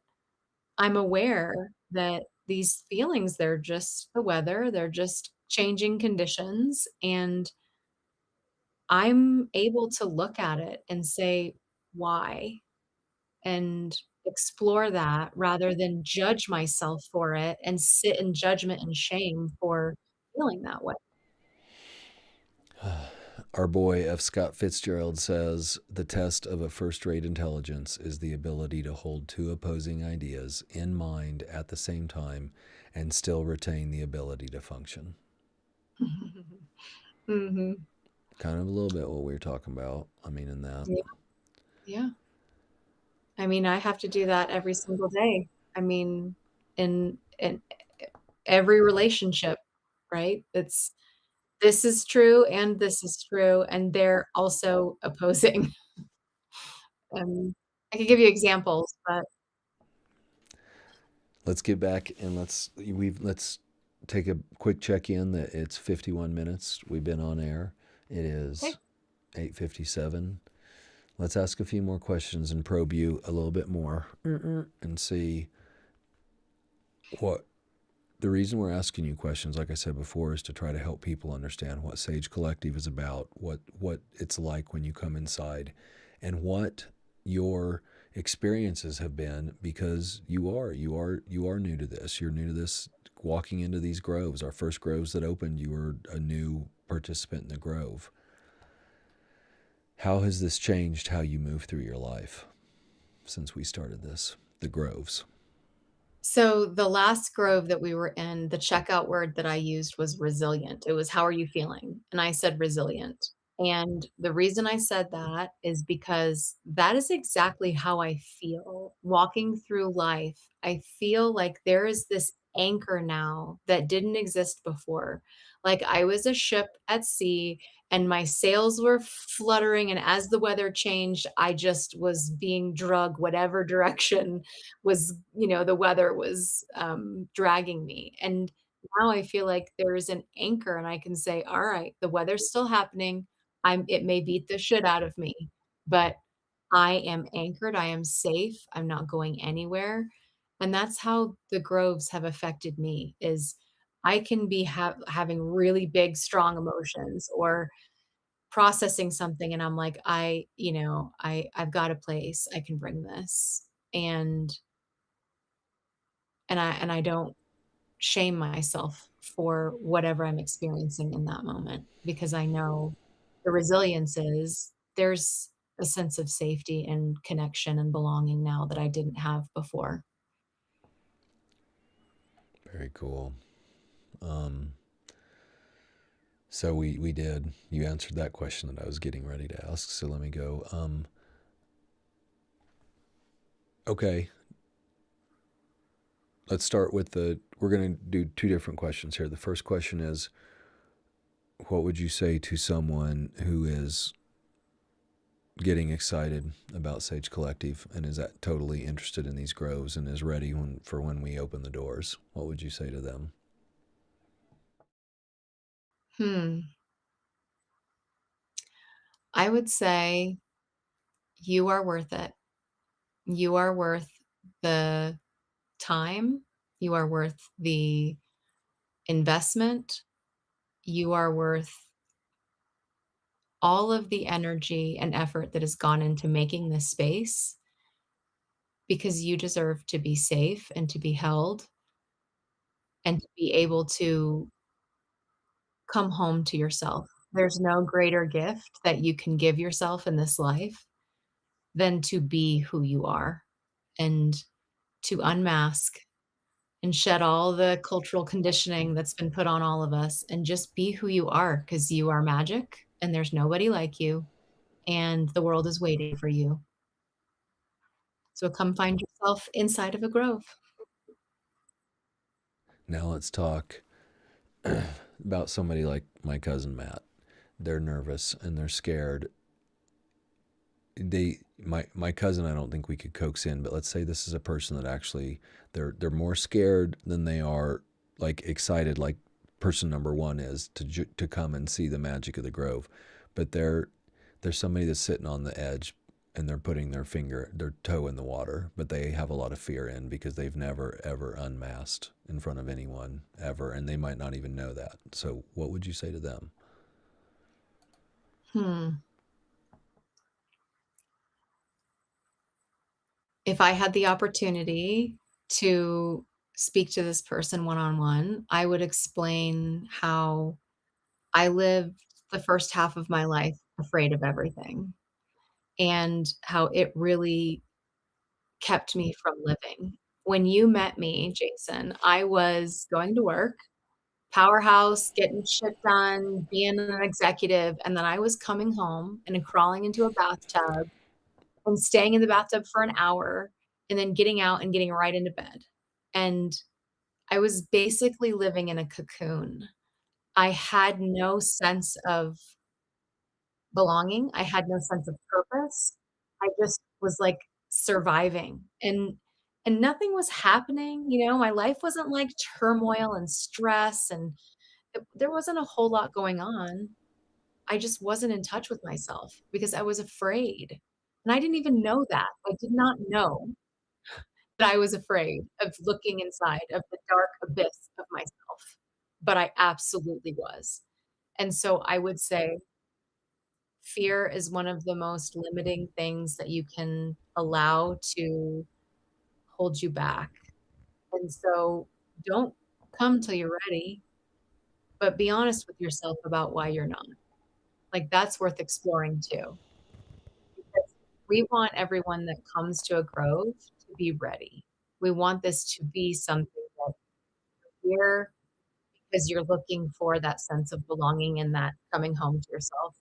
I'm aware that these feelings, they're just the weather, they're just changing conditions. And I'm able to look at it and say, why? And explore that rather than judge myself for it and sit in judgment and shame for feeling that way. Our boy F. Scott Fitzgerald says the test of a first rate intelligence is the ability to hold two opposing ideas in mind at the same time and still retain the ability to function. Mhm. Kind of a little bit what we were talking about. I mean, in that. Yeah, yeah. I mean, I have to do that every single day. I mean, in every relationship, right? It's this is true and this is true, and they're also opposing. And I could give you examples, but Let's get back and let's take a quick check in that it's 51 minutes. We've been on air. It is okay. 8:57. Let's ask a few more questions and probe you a little bit more and see what the reason we're asking you questions, like I said before, is to try to help people understand what Sage Collective is about, what it's like when you come inside, and what your experiences have been, because you are new to this. You're new to this. Walking into these groves, our first groves that opened, you were a new participant in the grove. How has this changed how you move through your life since we started this? The groves. So the last grove that we were in, the checkout word that I used was resilient. It was, "How are you feeling?" And I said, "Resilient." And the reason I said that is because that is exactly how I feel walking through life. I feel like there is this anchor now that didn't exist before. Like I was a ship at sea and my sails were fluttering. And as the weather changed, I just was being drug whatever direction was, the weather was, dragging me, and now I feel like there's an anchor and I can say, "All right, the weather's still happening. It may beat the shit out of me, but I am anchored, I am safe, I'm not going anywhere," and that's how the groves have affected me, is I can be having really big, strong emotions or processing something, and I'm like, I've got a place, I can bring this, and I don't shame myself for whatever I'm experiencing in that moment because I know the resilience is there's a sense of safety and connection and belonging now that I didn't have before. Very cool. Um, so we did. You answered that question that I was getting ready to ask. So let me go. Okay, let's start with the. We're going to do two different questions here. The first question is, what would you say to someone who is getting excited about Sage Collective and is that totally interested in these groves and is ready for when we open the doors? What would you say to them? Hmm. I would say you are worth it. You are worth the time. You are worth the investment. You are worth all of the energy and effort that has gone into making this space because you deserve to be safe and to be held and to be able to come home to yourself. There's no greater gift that you can give yourself in this life than to be who you are and to unmask and shed all the cultural conditioning that's been put on all of us and just be who you are because you are magic and there's nobody like you and the world is waiting for you. So come find yourself inside of a grove. Now let's talk about somebody like my cousin Matt. They're nervous and they're scared. My cousin, I don't think we could coax in, but let's say this is a person that actually they're more scared than they are like excited, like person number one is to come and see the magic of the grove, but there's somebody that's sitting on the edge and they're putting their toe in the water, but they have a lot of fear in because they've never ever unmasked in front of anyone ever, and they might not even know that. So, what would you say to them? Hmm. If I had the opportunity to speak to this person one on one, I would explain how I lived the first half of my life afraid of everything and how it really kept me from living. When you met me, Jason, I was going to work, powerhouse, getting shit done, being an executive, and then I was coming home and then crawling into a bathtub and staying in the bathtub for an hour and then getting out and getting right into bed. And I was basically living in a cocoon. I had no sense of belonging. I had no sense of purpose. I just was, like, surviving, and nothing was happening, my life wasn't, like, turmoil and stress, and there wasn't a whole lot going on. I just wasn't in touch with myself because I was afraid, and I didn't even know that. I did not know that I was afraid of looking inside of the dark abyss of myself, but I absolutely was. And so I would say fear is one of the most limiting things that you can allow to hold you back. And so don't come till you're ready, but be honest with yourself about why you're not. Like, that's worth exploring too, because we want everyone that comes to a grove to be ready. We want this to be something that you're here because you're looking for that sense of belonging and that coming home to yourself.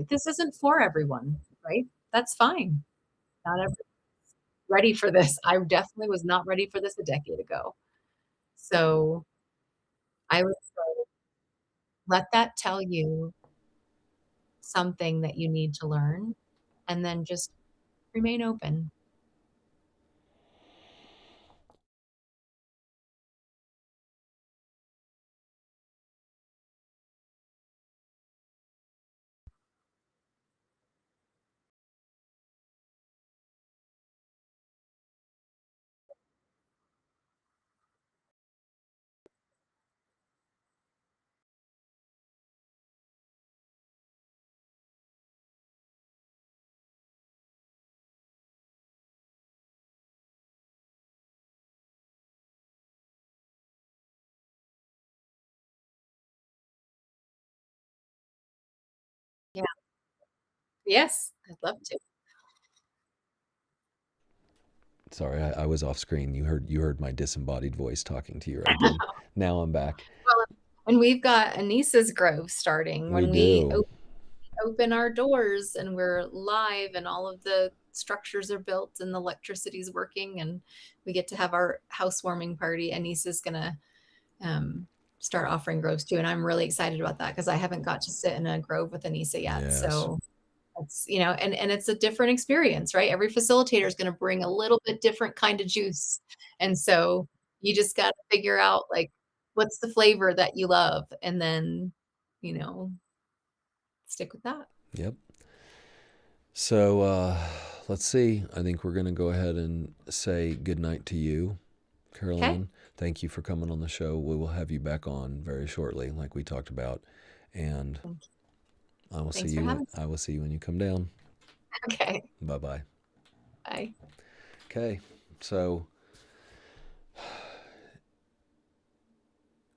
This isn't for everyone, right? That's fine. Not everyone's ready for this. I definitely was not ready for this a decade ago. So I would say let that tell you something that you need to learn, and then just remain open. Yeah. Yes, I'd love to. Sorry, I was off screen. You heard my disembodied voice talking to you right then. Now I'm back. Well, and we've got Anissa's Grove starting We when we do. open our doors and we're live and all of the structures are built and the electricity's working and we get to have our housewarming party. Anissa's gonna start offering groves too, and I'm really excited about that because I haven't got to sit in a grove with Anissa yet. Yes. So it's and it's a different experience, right? Every facilitator is going to bring a little bit different kind of juice, and so you just got to figure out like what's the flavor that you love, and then you know stick with that. Yep. So let's see. I think we're going to go ahead and say goodnight to you, Carol Okay. Ann. Thank you for coming on the show. We will have you back on very shortly, like we talked about. And I will see Thanks for you. having me. I will see you when you come down. Okay. Bye bye. Bye. Okay. So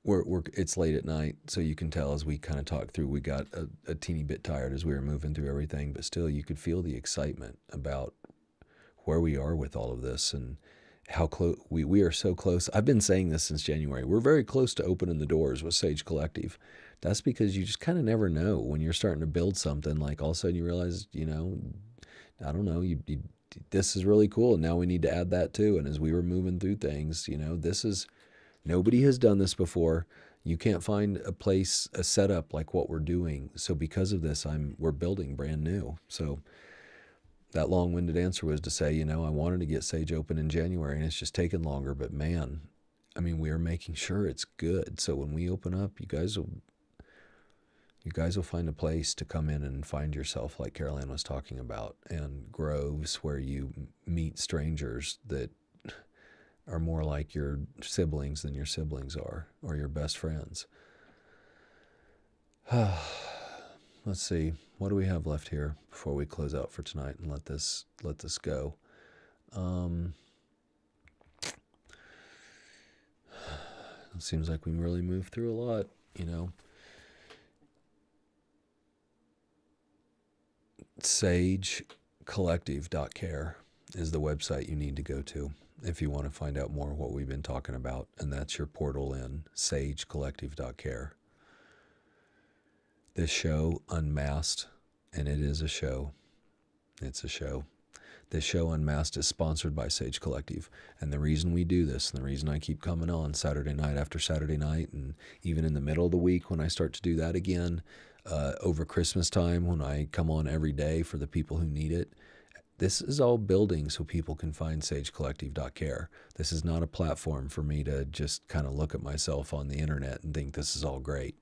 we're it's late at night, so you can tell as we kind of talk through, we got a teeny bit tired as we were moving through everything, but still you could feel the excitement about where we are with all of this and how close we are so close. I've been saying this since January. We're very close to opening the doors with Sage Collective. That's because you just kind of never know when you're starting to build something. Like all of a sudden you realize, I don't know, this is really cool. And now we need to add that too. And as we were moving through things, this is nobody has done this before. You can't find a place, a setup like what we're doing. So because of this, we're building brand new. So that long-winded answer was to say, I wanted to get Sage open in January, and it's just taken longer. But man, I mean, we are making sure it's good. So when we open up, you guys will find a place to come in and find yourself, like Caroline was talking about, and groves where you meet strangers that are more like your siblings than your siblings are, or your best friends. Let's see, what do we have left here before we close out for tonight and let this go. Um, it seems like we really moved through a lot, sagecollective.care is the website you need to go to if you want to find out more of what we've been talking about, and that's your portal in sagecollective.care. This show unmasked, and it is a show. It's a show. This show Unmasked is sponsored by Sage Collective. And the reason we do this, and the reason I keep coming on Saturday night after Saturday night, and even in the middle of the week when I start to do that again, over Christmas time when I come on every day for the people who need it, this is all building so people can find sagecollective.care. This is not a platform for me to just kind of look at myself on the internet and think this is all great.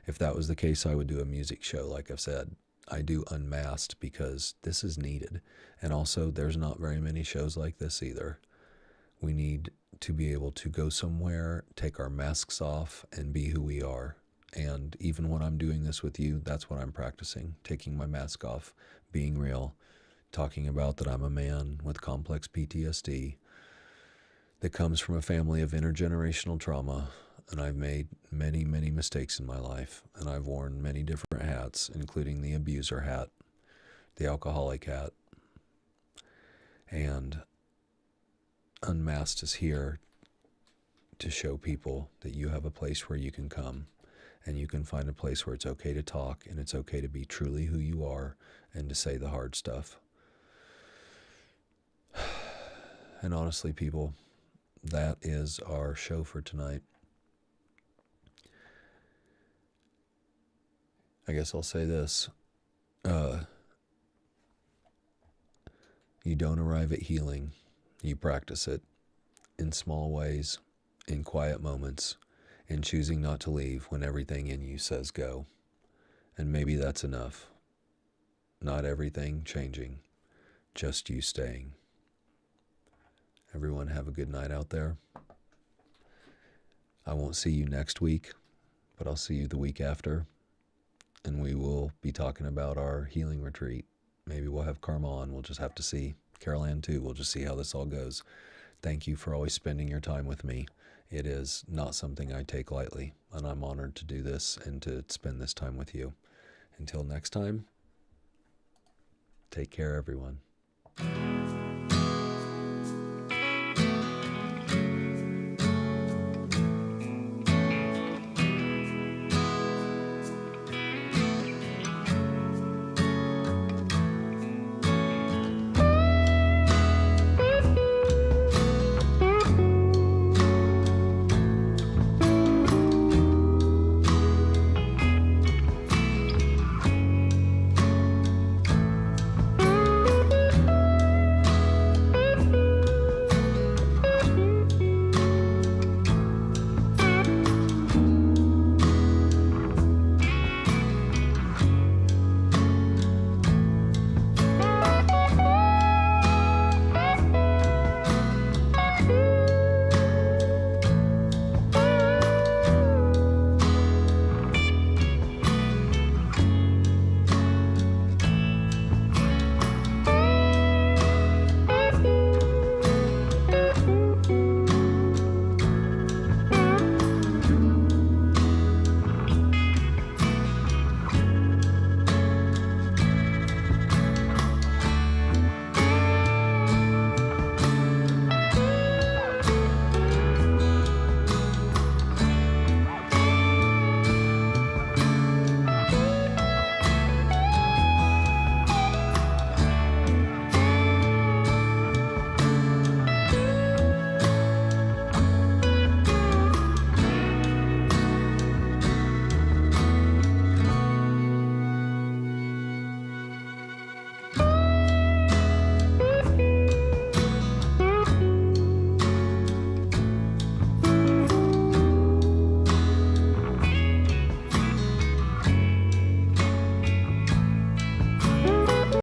If that was the case, I would do a music show, like I've said. I do Unmasked because this is needed. And also, there's not very many shows like this either. We need to be able to go somewhere, take our masks off, and be who we are. And even when I'm doing this with you, that's what I'm practicing, taking my mask off, being real, talking about that I'm a man with complex PTSD that comes from a family of intergenerational trauma. And I've made many, many mistakes in my life. And I've worn many different hats, including the abuser hat, the alcoholic hat. And Unmasked is here to show people that you have a place where you can come and you can find a place where it's okay to talk and it's okay to be truly who you are and to say the hard stuff. And honestly, people, that is our show for tonight. I guess I'll say this. You don't arrive at healing. You practice it in small ways, in quiet moments, in choosing not to leave when everything in you says go. And maybe that's enough. Not everything changing, just you staying. Everyone have a good night out there. I won't see you next week, but I'll see you the week after. And we will be talking about our healing retreat. Maybe we'll have Karma on. We'll just have to see. Carol Ann too. We'll just see how this all goes. Thank you for always spending your time with me. It is not something I take lightly, and I'm honored to do this and to spend this time with you. Until next time, take care, everyone.